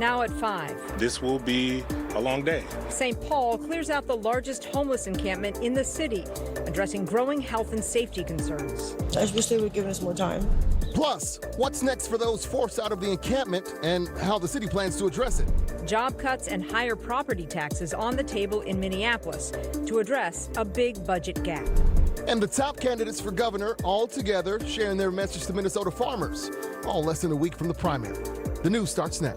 now at 5. This will be a long day. St. Paul clears out the largest homeless encampment in the city, addressing growing health and safety concerns. I just wish they would give us more time. Plus, what's next for those forced out of the encampment and how the city plans to address it. Job cuts and higher property taxes on the table in Minneapolis to address a big budget gap. And the top candidates for governor all together sharing their message to Minnesota farmers, all less than a week from the primary. The news starts now.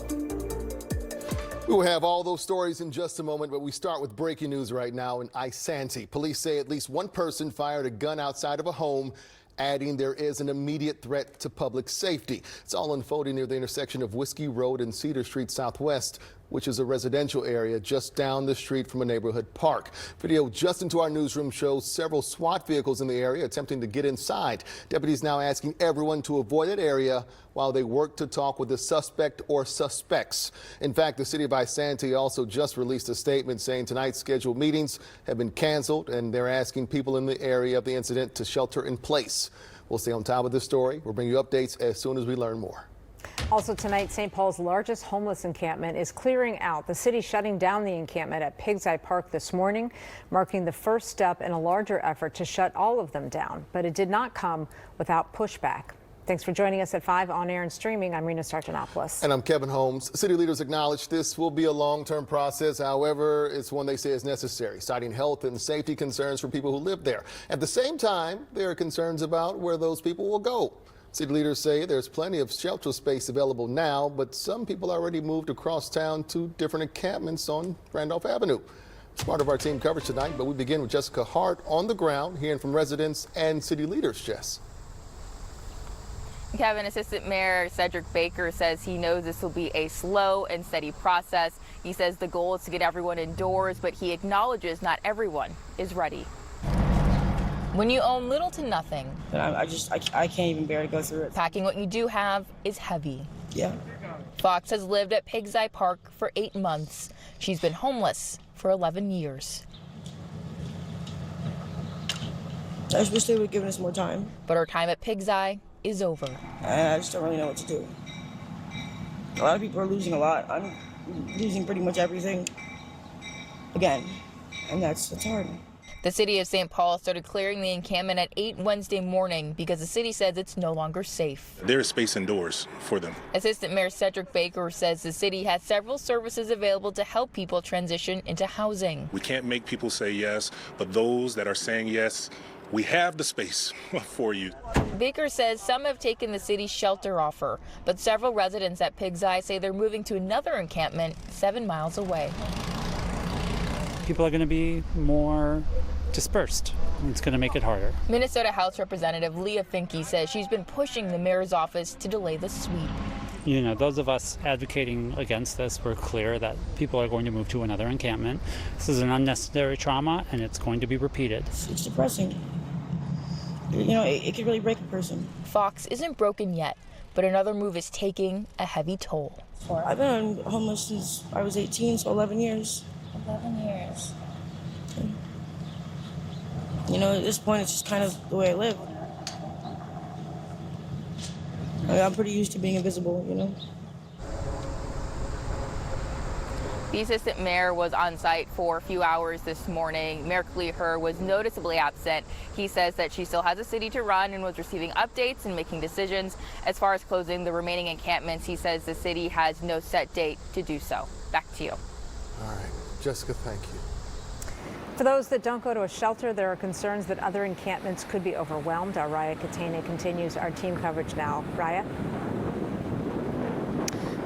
We will have all those stories in just a moment, but we start with breaking news right now in Isanti. Police say at least one person fired a gun outside of a home, adding there is an immediate threat to public safety. It's all unfolding near the intersection of Whiskey Road and Cedar Street Southwest, which is a residential area just down the street from a neighborhood park. Video just into our newsroom shows several SWAT vehicles in the area attempting to get inside. Deputies now asking everyone to avoid that area while they work to talk with the suspect or suspects. In fact, the city of Isanti also just released a statement saying tonight's scheduled meetings have been canceled and they're asking people in the area of the incident to shelter in place. We'll stay on top of this story. We'll bring you updates as soon as we learn more. Also tonight, St. Paul's largest homeless encampment is clearing out. The city shutting down the encampment at Pig's Eye Park this morning, marking the first step in a larger effort to shut all of them down. But it did not come without pushback. Thanks for joining us at 5 on air and streaming. I'm Rena Sargentopoulos. And I'm Kevin Holmes. City leaders acknowledge this will be a long-term process. However, it's one they say is necessary, citing health and safety concerns for people who live there. At the same time, there are concerns about where those people will go. City leaders say there's plenty of shelter space available now, but some people already moved across town to different encampments on Randolph Avenue. It's part of our team coverage tonight, but we begin with Jessica Hart on the ground, hearing from residents and city leaders. Jess. Kevin, Assistant Mayor Cedric Baker says he knows this will be a slow and steady process. He says the goal is to get everyone indoors, but he acknowledges not everyone is ready. When you own little to nothing, I can't even bear to go through it. packing what you do have is heavy. Yeah. Fox has lived at Pig's Eye Park for 8 months. She's been homeless for 11 years. I just wish they would have given us more time. But her time at Pig's Eye is over. I just don't really know what to do. A lot of people are losing a lot. I'm losing pretty much everything again, and that's hard. The city of St. Paul started clearing the encampment at 8 Wednesday morning because the city says it's no longer safe. There is space indoors for them. Assistant Mayor Cedric Baker says the city has several services available to help people transition into housing. We can't make people say yes, but those that are saying yes, we have the space for you. Baker says some have taken the city's shelter offer, but several residents at Pig's Eye say they're moving to another encampment 7 miles away. People are going to be more dispersed. It's going to make it harder. Minnesota House Representative Leah Finke says she's been pushing the mayor's office to delay the sweep. You know, those of us advocating against this, we're clear that people are going to move to another encampment. This is an unnecessary trauma, and it's going to be repeated. It's depressing. You know, it could really break a person. Fox isn't broken yet, but another move is taking a heavy toll. I've been homeless since I was 18, so 11 years. 11 years. You know, at this point, it's just kind of the way I live. I'm pretty used to being invisible, you know. The assistant mayor was on site for a few hours this morning. Mayor Kleher was noticeably absent. He says that she still has a city to run and was receiving updates and making decisions. As far as closing the remaining encampments, he says the city has no set date to do so. Back to you. All right, Jessica, thank you. For those that don't go to a shelter, there are concerns that other encampments could be overwhelmed. Our Raya Katane continues our team coverage now. Raya?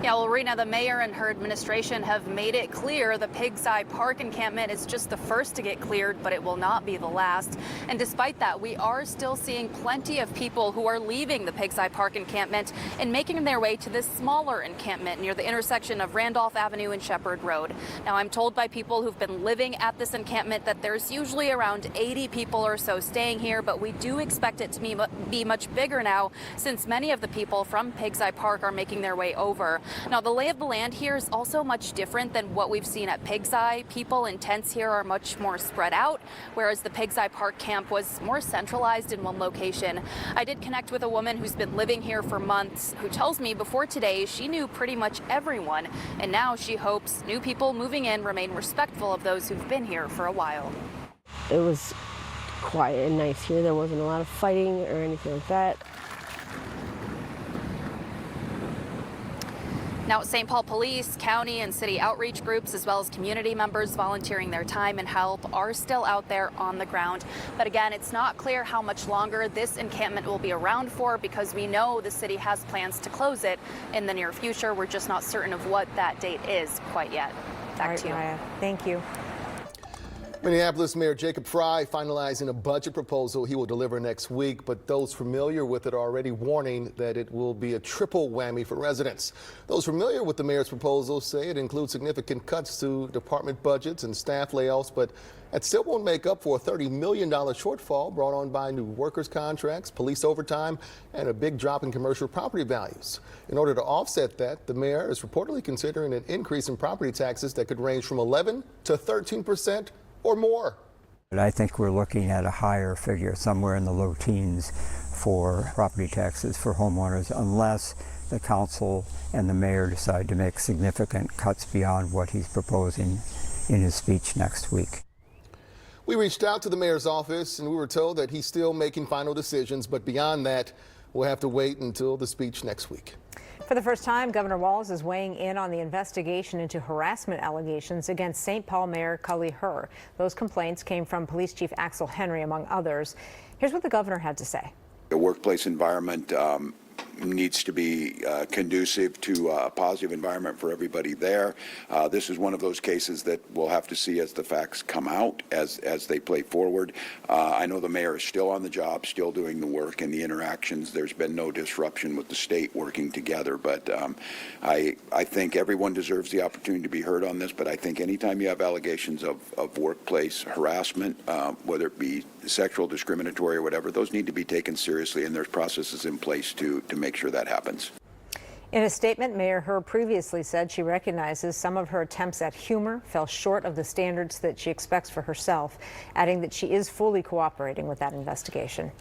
Yeah, well, Rena, the mayor and her administration have made it clear the Pig's Eye Park encampment is just the first to get cleared, but it will not be the last. And despite that, we are still seeing plenty of people who are leaving the Pig's Eye Park encampment and making their way to this smaller encampment near the intersection of Randolph Avenue and Shepherd Road. Now, I'm told by people who've been living at this encampment that there's usually around 80 people or so staying here, but we do expect it to be much bigger now since many of the people from Pig's Eye Park are making their way over. Now, the lay of the land here is also much different than what we've seen at Pig's Eye. People in tents here are much more spread out, whereas the Pig's Eye Park camp was more centralized in one location. I did connect with a woman who's been living here for months, who tells me before today she knew pretty much everyone, and now she hopes new people moving in remain respectful of those who've been here for a while. It was quiet and nice here. There wasn't a lot of fighting or anything like that. Now, St. Paul Police, county and city outreach groups, as well as community members volunteering their time and help, are still out there on the ground. But again, it's not clear how much longer this encampment will be around for, because we know the city has plans to close it in the near future. We're just not certain of what that date is quite yet. Back to you. Maya, thank you. Minneapolis Mayor Jacob Frey finalizing a budget proposal he will deliver next week, but those familiar with it are already warning that it will be a triple whammy for residents. Those familiar with the mayor's proposal say it includes significant cuts to department budgets and staff layoffs, but that still won't make up for a $30 million shortfall brought on by new workers' contracts, police overtime, and a big drop in commercial property values. In order to offset that, the mayor is reportedly considering an increase in property taxes that could range from 11 to 13% or more. But I think we're looking at a higher figure, somewhere in the low teens, for property taxes for homeowners, unless the council and the mayor decide to make significant cuts beyond what he's proposing in his speech next week. We reached out to the mayor's office and we were told that he's still making final decisions, but beyond that, we'll have to wait until the speech next week. For the first time, Governor Walz is weighing in on the investigation into harassment allegations against St. Paul Mayor KARE. Those complaints came from Police Chief Axel Henry, among others. Here's what the governor had to say. The workplace environment needs to be conducive to a positive environment for everybody there. This is one of those cases that we'll have to see as the facts come out, as they play forward. I know the mayor is still on the job, still doing the work and the interactions. There's been no disruption with the state working together, but I think everyone deserves the opportunity to be heard on this, but I think anytime you have allegations of workplace harassment, whether it be sexual, discriminatory, or whatever, those need to be taken seriously, and there's processes in place to make sure that happens. In a statement, Mayor Herr previously said she recognizes some of her attempts at humor fell short of the standards that she expects for herself, adding that she is fully cooperating with that investigation.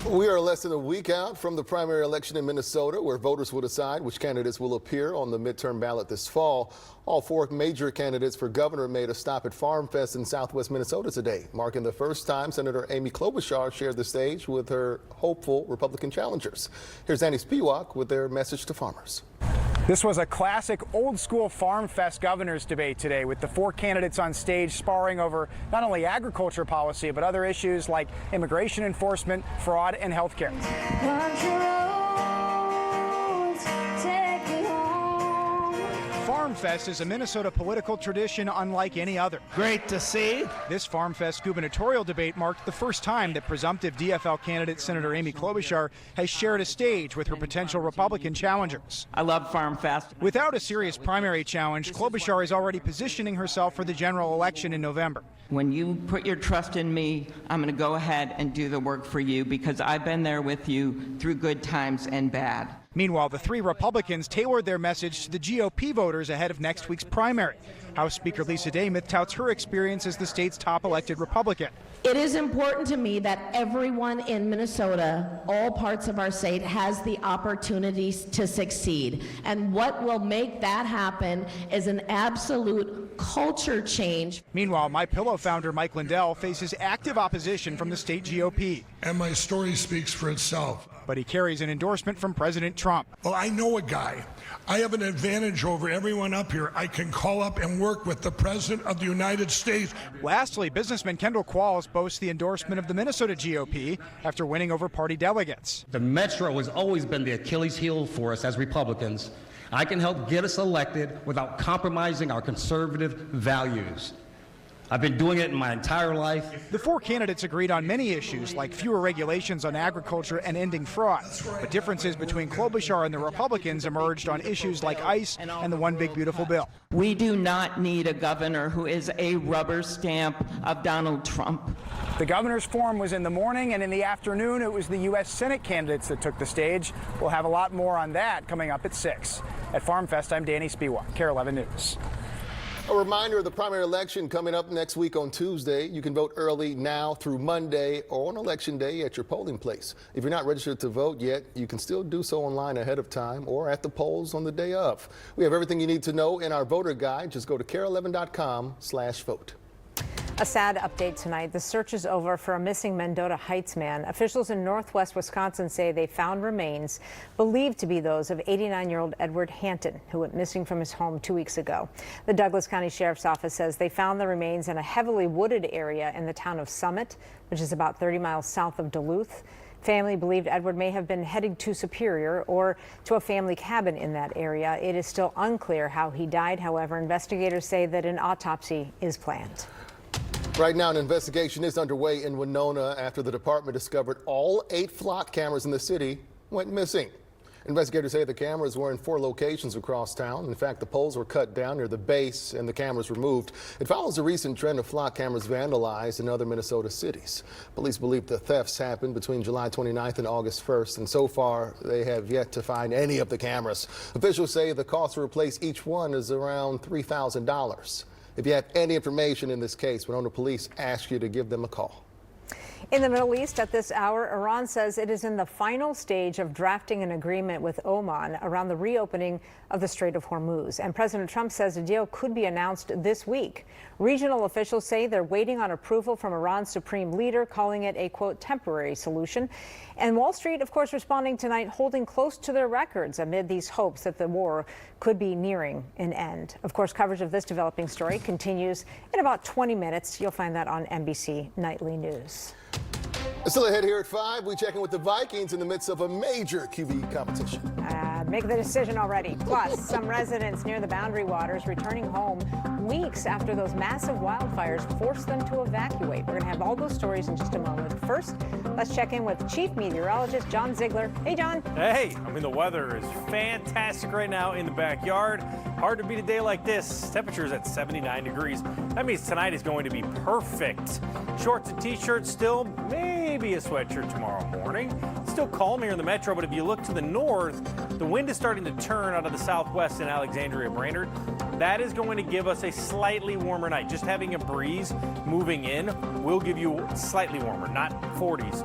We are less than a week out from the primary election in Minnesota, where voters will decide which candidates will appear on the midterm ballot this fall. All four major candidates for governor made a stop at Farm Fest in southwest Minnesota today, marking the first time Senator Amy Klobuchar shared the stage with her hopeful Republican challengers. Here's Annie Spiewak with their message to farmers. This was a classic old-school Farm Fest governor's debate today, with the four candidates on stage sparring over not only agriculture policy, but other issues like immigration enforcement, fraud, and health care. Farm Fest is a Minnesota political tradition unlike any other. Great to see. This Farm Fest gubernatorial debate marked the first time that presumptive DFL candidate Senator Amy Klobuchar has shared a stage with her potential Republican challengers. I love Farm Fest. Without a serious primary challenge, Klobuchar is already positioning herself for the general election in November. When you put your trust in me, I'm going to go ahead and do the work for you, because I've been there with you through good times and bad. Meanwhile, the three Republicans tailored their message to the GOP voters ahead of next week's primary. House Speaker Lisa Demuth touts her experience as the state's top elected Republican. It is important to me that everyone in Minnesota, all parts of our state, has the opportunities to succeed. And what will make that happen is an absolute culture change. Meanwhile, MyPillow founder Mike Lindell faces active opposition from the state GOP. And my story speaks for itself. But he carries an endorsement from President Trump. Well, I know a guy. I have an advantage over everyone up here. I can call up and work with the President of the United States. Lastly, businessman Kendall Qualls boasts the endorsement of the Minnesota GOP after winning over party delegates. The Metro has always been the Achilles heel for us as Republicans. I can help get us elected without compromising our conservative values. I've been doing it in my entire life. The four candidates agreed on many issues, like fewer regulations on agriculture and ending fraud. But differences between Klobuchar and the Republicans emerged on issues like ICE and the One Big Beautiful Bill. We do not need a governor who is a rubber stamp of Donald Trump. The governor's forum was in the morning, and in the afternoon, it was the U.S. Senate candidates that took the stage. We'll have a lot more on that coming up at 6. At Farm Fest, I'm Danny Spiewak, KARE 11 News. A reminder of the primary election coming up next week on Tuesday. You can vote early now through Monday or on Election Day at your polling place. If you're not registered to vote yet, you can still do so online ahead of time or at the polls on the day of. We have everything you need to know in our voter guide. Just go to KARE11.com/vote. A sad update tonight. The search is over for a missing Mendota Heights man. Officials in northwest Wisconsin say they found remains believed to be those of 89-year-old Edward Hanton, who went missing from his home 2 weeks ago. The Douglas County Sheriff's Office says they found the remains in a heavily wooded area in the town of Summit, which is about 30 miles south of Duluth. Family believed Edward may have been heading to Superior or to a family cabin in that area. It is still unclear how he died. However, investigators say that an autopsy is planned. Right now, an investigation is underway in Winona after the department discovered all 8 flock cameras in the city went missing. Investigators say the cameras were in 4 locations across town. In fact, the poles were cut down near the base and the cameras removed. It follows a recent trend of flock cameras vandalized in other Minnesota cities. Police believe the thefts happened between July 29th and August 1st, and so far they have yet to find any of the cameras. Officials say the cost to replace each one is around $3,000. If you have any information in this case, Winona Police ask you to give them a call. In the Middle East at this hour, Iran says it is in the final stage of drafting an agreement with Oman around the reopening of the Strait of Hormuz. And President Trump says a deal could be announced this week. Regional officials say they're waiting on approval from Iran's supreme leader, calling it a, quote, temporary solution. And Wall Street, of course, responding tonight, holding close to their records amid these hopes that the war could be nearing an end. Of course, coverage of this developing story continues in about 20 minutes. You'll find that on NBC Nightly News. Still ahead here at 5, we check in with the Vikings in the midst of a major QB competition. Make the decision already. Plus, some residents near the Boundary Waters returning home weeks after those massive wildfires forced them to evacuate. We're going to have all those stories in just a moment. First, let's check in with Chief Meteorologist John Ziegler. Hey, John. Hey, the weather is fantastic right now in the backyard. Hard to beat a day like this. Temperatures at 79 degrees. That means tonight is going to be perfect. Shorts and t-shirts still, maybe a sweatshirt tomorrow morning. Still calm here in the metro, but if you look to the north, the wind is starting to turn out of the southwest in Alexandria, Brainerd. That is going to give us a slightly warmer night. Just having a breeze moving in will give you slightly warmer, not 40s.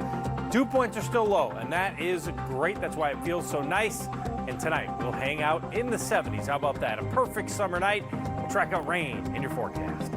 Dew points are still low, and that is great. That's why it feels so nice. And tonight, we'll hang out in the 70s. How about that? A perfect summer night. We'll track out rain in your forecast.